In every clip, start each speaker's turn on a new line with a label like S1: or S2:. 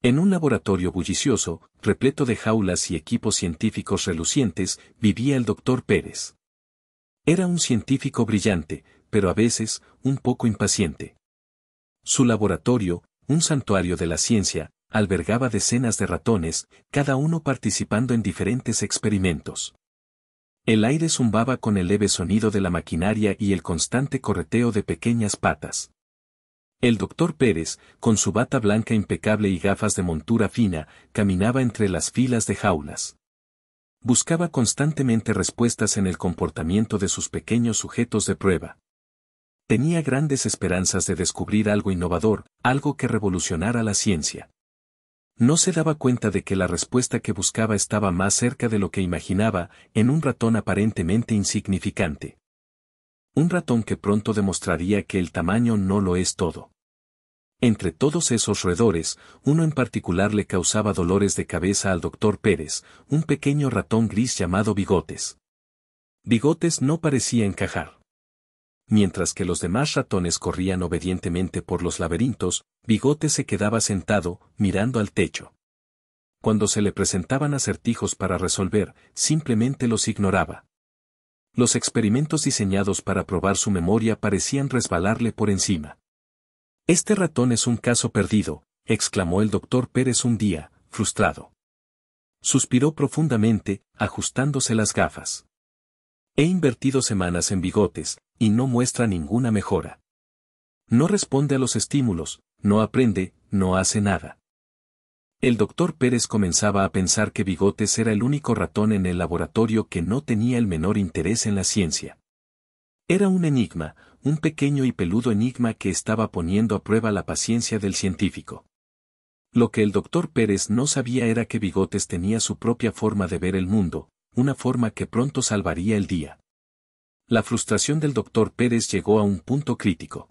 S1: En un laboratorio bullicioso, repleto de jaulas y equipos científicos relucientes, vivía el doctor Pérez. Era un científico brillante, pero a veces, un poco impaciente. Su laboratorio, un santuario de la ciencia, albergaba decenas de ratones, cada uno participando en diferentes experimentos. El aire zumbaba con el leve sonido de la maquinaria y el constante correteo de pequeñas patas. El doctor Pérez, con su bata blanca impecable y gafas de montura fina, caminaba entre las filas de jaulas. Buscaba constantemente respuestas en el comportamiento de sus pequeños sujetos de prueba. Tenía grandes esperanzas de descubrir algo innovador, algo que revolucionara la ciencia. No se daba cuenta de que la respuesta que buscaba estaba más cerca de lo que imaginaba, en un ratón aparentemente insignificante. Un ratón que pronto demostraría que el tamaño no lo es todo. Entre todos esos roedores, uno en particular le causaba dolores de cabeza al doctor Pérez, un pequeño ratón gris llamado Bigotes. Bigotes no parecía encajar. Mientras que los demás ratones corrían obedientemente por los laberintos, Bigotes se quedaba sentado, mirando al techo. Cuando se le presentaban acertijos para resolver, simplemente los ignoraba. Los experimentos diseñados para probar su memoria parecían resbalarle por encima. «Este ratón es un caso perdido», exclamó el doctor Pérez un día, frustrado. Suspiró profundamente, ajustándose las gafas. «He invertido semanas en Bigotes, y no muestra ninguna mejora. No responde a los estímulos, no aprende, no hace nada». El doctor Pérez comenzaba a pensar que Bigotes era el único ratón en el laboratorio que no tenía el menor interés en la ciencia. Era un enigma, un pequeño y peludo enigma que estaba poniendo a prueba la paciencia del científico. Lo que el doctor Pérez no sabía era que Bigotes tenía su propia forma de ver el mundo, una forma que pronto salvaría el día. La frustración del doctor Pérez llegó a un punto crítico.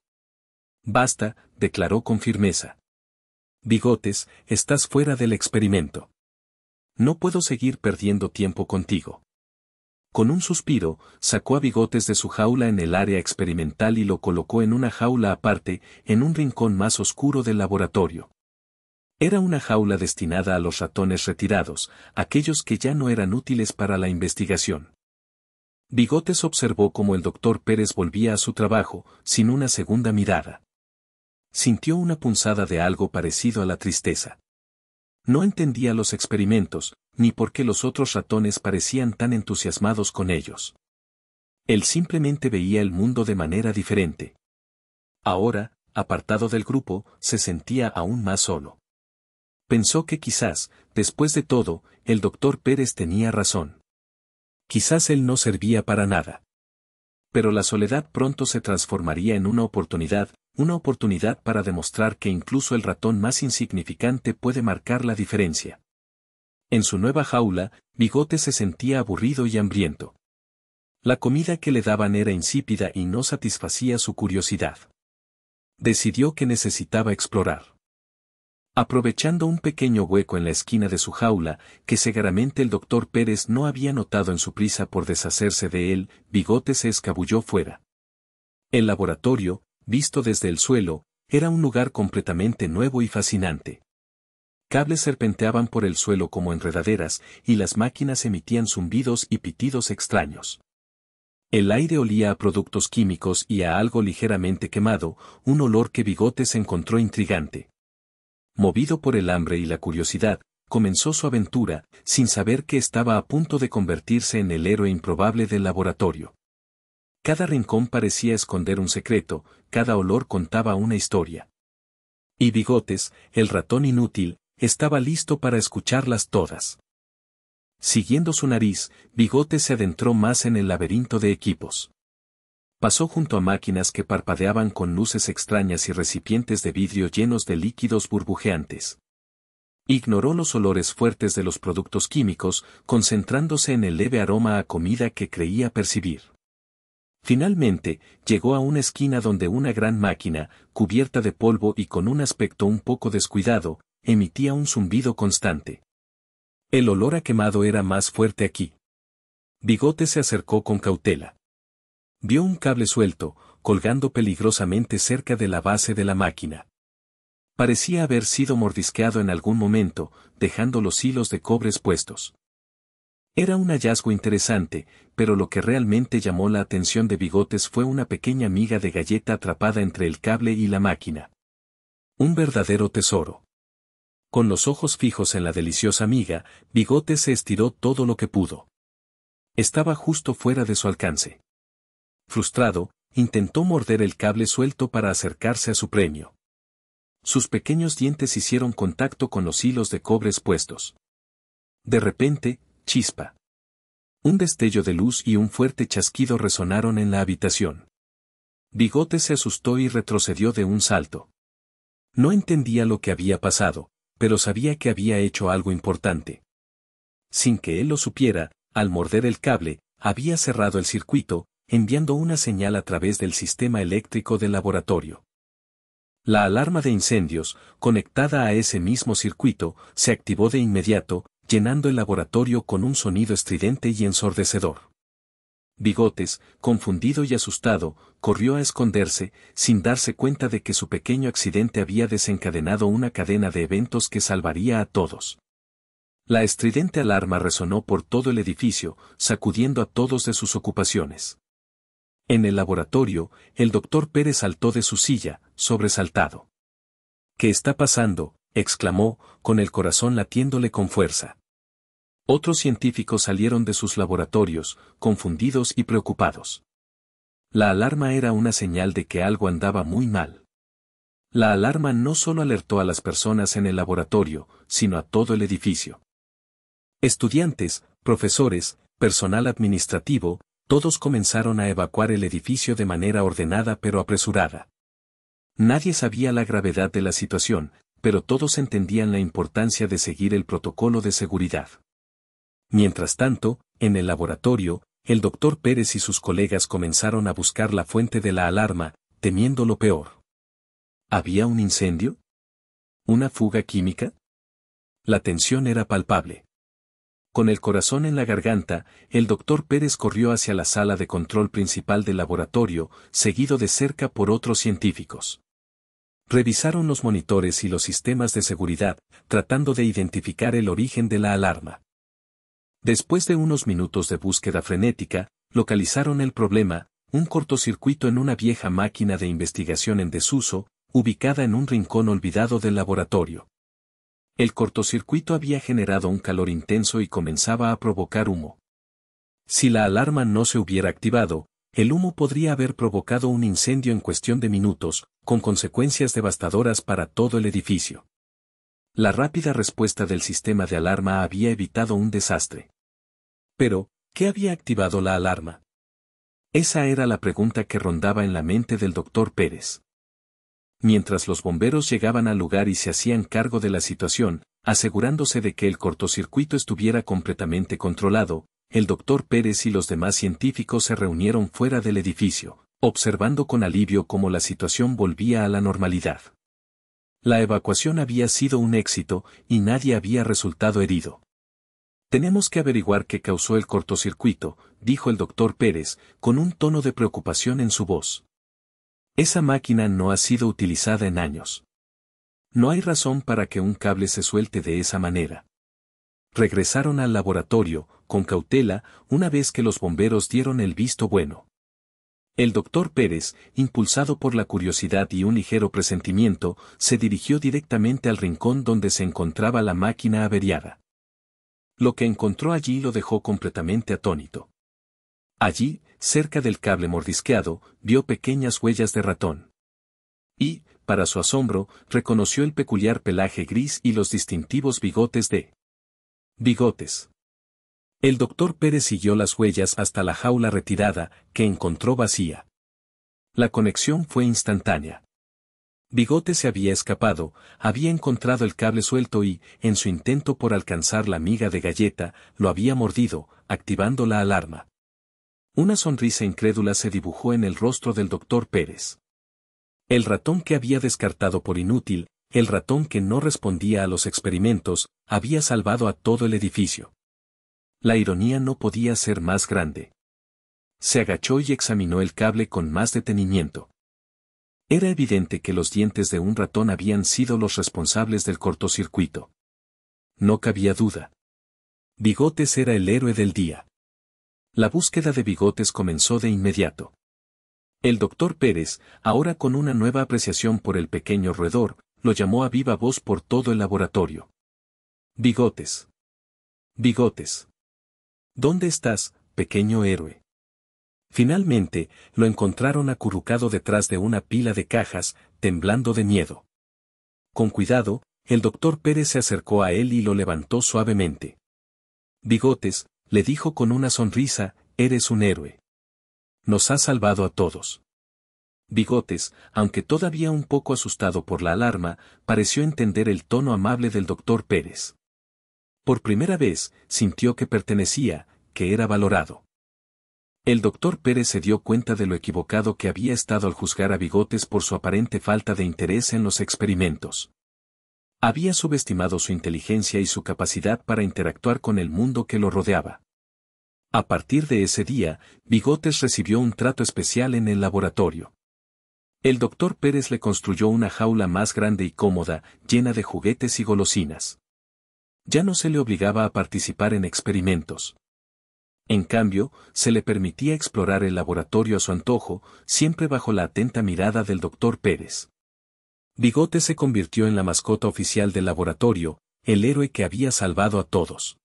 S1: «Basta», declaró con firmeza. «Bigotes, estás fuera del experimento. No puedo seguir perdiendo tiempo contigo». Con un suspiro, sacó a Bigotes de su jaula en el área experimental y lo colocó en una jaula aparte, en un rincón más oscuro del laboratorio. Era una jaula destinada a los ratones retirados, aquellos que ya no eran útiles para la investigación. Bigotes observó cómo el doctor Pérez volvía a su trabajo, sin una segunda mirada. Sintió una punzada de algo parecido a la tristeza. No entendía los experimentos, ni por qué los otros ratones parecían tan entusiasmados con ellos. Él simplemente veía el mundo de manera diferente. Ahora, apartado del grupo, se sentía aún más solo. Pensó que quizás, después de todo, el doctor Pérez tenía razón. Quizás él no servía para nada. Pero la soledad pronto se transformaría en una oportunidad para demostrar que incluso el ratón más insignificante puede marcar la diferencia. En su nueva jaula, Bigotes se sentía aburrido y hambriento. La comida que le daban era insípida y no satisfacía su curiosidad. Decidió que necesitaba explorar. Aprovechando un pequeño hueco en la esquina de su jaula, que seguramente el doctor Pérez no había notado en su prisa por deshacerse de él, Bigotes se escabulló fuera. El laboratorio, visto desde el suelo, era un lugar completamente nuevo y fascinante. Cables serpenteaban por el suelo como enredaderas, y las máquinas emitían zumbidos y pitidos extraños. El aire olía a productos químicos y a algo ligeramente quemado, un olor que Bigotes encontró intrigante. Movido por el hambre y la curiosidad, comenzó su aventura, sin saber que estaba a punto de convertirse en el héroe improbable del laboratorio. Cada rincón parecía esconder un secreto, cada olor contaba una historia. Y Bigotes, el ratón inútil, estaba listo para escucharlas todas. Siguiendo su nariz, Bigotes se adentró más en el laberinto de equipos. Pasó junto a máquinas que parpadeaban con luces extrañas y recipientes de vidrio llenos de líquidos burbujeantes. Ignoró los olores fuertes de los productos químicos, concentrándose en el leve aroma a comida que creía percibir. Finalmente, llegó a una esquina donde una gran máquina, cubierta de polvo y con un aspecto un poco descuidado, emitía un zumbido constante. El olor a quemado era más fuerte aquí. Bigotes se acercó con cautela. Vio un cable suelto, colgando peligrosamente cerca de la base de la máquina. Parecía haber sido mordisqueado en algún momento, dejando los hilos de cobre expuestos. Era un hallazgo interesante, pero lo que realmente llamó la atención de Bigotes fue una pequeña miga de galleta atrapada entre el cable y la máquina. Un verdadero tesoro. Con los ojos fijos en la deliciosa miga, Bigotes se estiró todo lo que pudo. Estaba justo fuera de su alcance. Frustrado, intentó morder el cable suelto para acercarse a su premio. Sus pequeños dientes hicieron contacto con los hilos de cobre expuestos. De repente, chispa. Un destello de luz y un fuerte chasquido resonaron en la habitación. Bigotes se asustó y retrocedió de un salto. No entendía lo que había pasado, pero sabía que había hecho algo importante. Sin que él lo supiera, al morder el cable, había cerrado el circuito, enviando una señal a través del sistema eléctrico del laboratorio. La alarma de incendios, conectada a ese mismo circuito, se activó de inmediato, llenando el laboratorio con un sonido estridente y ensordecedor. Bigotes, confundido y asustado, corrió a esconderse, sin darse cuenta de que su pequeño accidente había desencadenado una cadena de eventos que salvaría a todos. La estridente alarma resonó por todo el edificio, sacudiendo a todos de sus ocupaciones. En el laboratorio, el doctor Pérez saltó de su silla, sobresaltado. ¿Qué está pasando?, exclamó, con el corazón latiéndole con fuerza. Otros científicos salieron de sus laboratorios, confundidos y preocupados. La alarma era una señal de que algo andaba muy mal. La alarma no solo alertó a las personas en el laboratorio, sino a todo el edificio. Estudiantes, profesores, personal administrativo, todos comenzaron a evacuar el edificio de manera ordenada pero apresurada. Nadie sabía la gravedad de la situación, pero todos entendían la importancia de seguir el protocolo de seguridad. Mientras tanto, en el laboratorio, el doctor Pérez y sus colegas comenzaron a buscar la fuente de la alarma, temiendo lo peor. ¿Había un incendio? ¿Una fuga química? La tensión era palpable. Con el corazón en la garganta, el doctor Pérez corrió hacia la sala de control principal del laboratorio, seguido de cerca por otros científicos. Revisaron los monitores y los sistemas de seguridad, tratando de identificar el origen de la alarma. Después de unos minutos de búsqueda frenética, localizaron el problema, un cortocircuito en una vieja máquina de investigación en desuso, ubicada en un rincón olvidado del laboratorio. El cortocircuito había generado un calor intenso y comenzaba a provocar humo. Si la alarma no se hubiera activado, el humo podría haber provocado un incendio en cuestión de minutos, con consecuencias devastadoras para todo el edificio. La rápida respuesta del sistema de alarma había evitado un desastre. Pero, ¿qué había activado la alarma? Esa era la pregunta que rondaba en la mente del doctor Pérez. Mientras los bomberos llegaban al lugar y se hacían cargo de la situación, asegurándose de que el cortocircuito estuviera completamente controlado, el doctor Pérez y los demás científicos se reunieron fuera del edificio, observando con alivio cómo la situación volvía a la normalidad. La evacuación había sido un éxito y nadie había resultado herido. Tenemos que averiguar qué causó el cortocircuito, dijo el doctor Pérez, con un tono de preocupación en su voz. Esa máquina no ha sido utilizada en años. No hay razón para que un cable se suelte de esa manera. Regresaron al laboratorio, con cautela, una vez que los bomberos dieron el visto bueno. El doctor Pérez, impulsado por la curiosidad y un ligero presentimiento, se dirigió directamente al rincón donde se encontraba la máquina averiada. Lo que encontró allí lo dejó completamente atónito. Allí, cerca del cable mordisqueado, vio pequeñas huellas de ratón. Y, para su asombro, reconoció el peculiar pelaje gris y los distintivos bigotes de Bigotes. El doctor Pérez siguió las huellas hasta la jaula retirada, que encontró vacía. La conexión fue instantánea. Bigotes se había escapado, había encontrado el cable suelto y, en su intento por alcanzar la miga de galleta, lo había mordido, activando la alarma. Una sonrisa incrédula se dibujó en el rostro del doctor Pérez. El ratón que había descartado por inútil, el ratón que no respondía a los experimentos, había salvado a todo el edificio. La ironía no podía ser más grande. Se agachó y examinó el cable con más detenimiento. Era evidente que los dientes de un ratón habían sido los responsables del cortocircuito. No cabía duda. Bigotes era el héroe del día. La búsqueda de Bigotes comenzó de inmediato. El doctor Pérez, ahora con una nueva apreciación por el pequeño roedor, lo llamó a viva voz por todo el laboratorio. Bigotes. Bigotes. ¿Dónde estás, pequeño héroe? Finalmente, lo encontraron acurrucado detrás de una pila de cajas, temblando de miedo. Con cuidado, el doctor Pérez se acercó a él y lo levantó suavemente. Bigotes, le dijo con una sonrisa, eres un héroe. Nos has salvado a todos. Bigotes, aunque todavía un poco asustado por la alarma, pareció entender el tono amable del doctor Pérez. Por primera vez, sintió que pertenecía, que era valorado. El doctor Pérez se dio cuenta de lo equivocado que había estado al juzgar a Bigotes por su aparente falta de interés en los experimentos. Había subestimado su inteligencia y su capacidad para interactuar con el mundo que lo rodeaba. A partir de ese día, Bigotes recibió un trato especial en el laboratorio. El doctor Pérez le construyó una jaula más grande y cómoda, llena de juguetes y golosinas. Ya no se le obligaba a participar en experimentos. En cambio, se le permitía explorar el laboratorio a su antojo, siempre bajo la atenta mirada del doctor Pérez. Bigotes se convirtió en la mascota oficial del laboratorio, el héroe que había salvado a todos.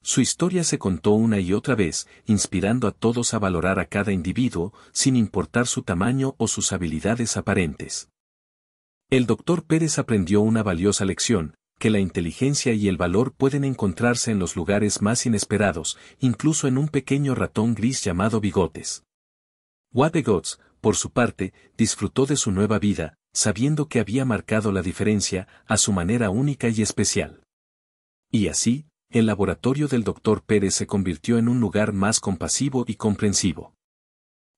S1: Su historia se contó una y otra vez, inspirando a todos a valorar a cada individuo, sin importar su tamaño o sus habilidades aparentes. El doctor Pérez aprendió una valiosa lección, que la inteligencia y el valor pueden encontrarse en los lugares más inesperados, incluso en un pequeño ratón gris llamado Bigotes. Bigotes, por su parte, disfrutó de su nueva vida, sabiendo que había marcado la diferencia, a su manera única y especial. Y así, el laboratorio del doctor Pérez se convirtió en un lugar más compasivo y comprensivo.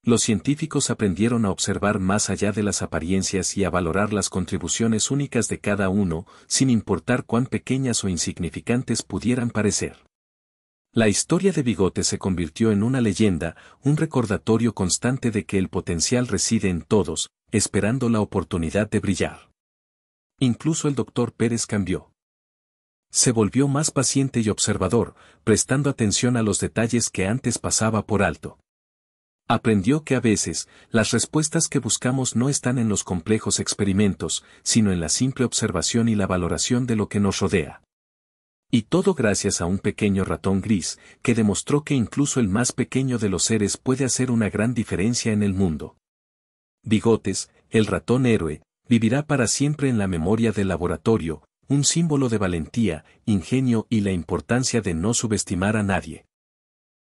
S1: Los científicos aprendieron a observar más allá de las apariencias y a valorar las contribuciones únicas de cada uno, sin importar cuán pequeñas o insignificantes pudieran parecer. La historia de Bigotes se convirtió en una leyenda, un recordatorio constante de que el potencial reside en todos, esperando la oportunidad de brillar. Incluso el doctor Pérez cambió. Se volvió más paciente y observador, prestando atención a los detalles que antes pasaba por alto. Aprendió que a veces, las respuestas que buscamos no están en los complejos experimentos, sino en la simple observación y la valoración de lo que nos rodea. Y todo gracias a un pequeño ratón gris, que demostró que incluso el más pequeño de los seres puede hacer una gran diferencia en el mundo. Bigotes, el ratón héroe, vivirá para siempre en la memoria del laboratorio, un símbolo de valentía, ingenio y la importancia de no subestimar a nadie.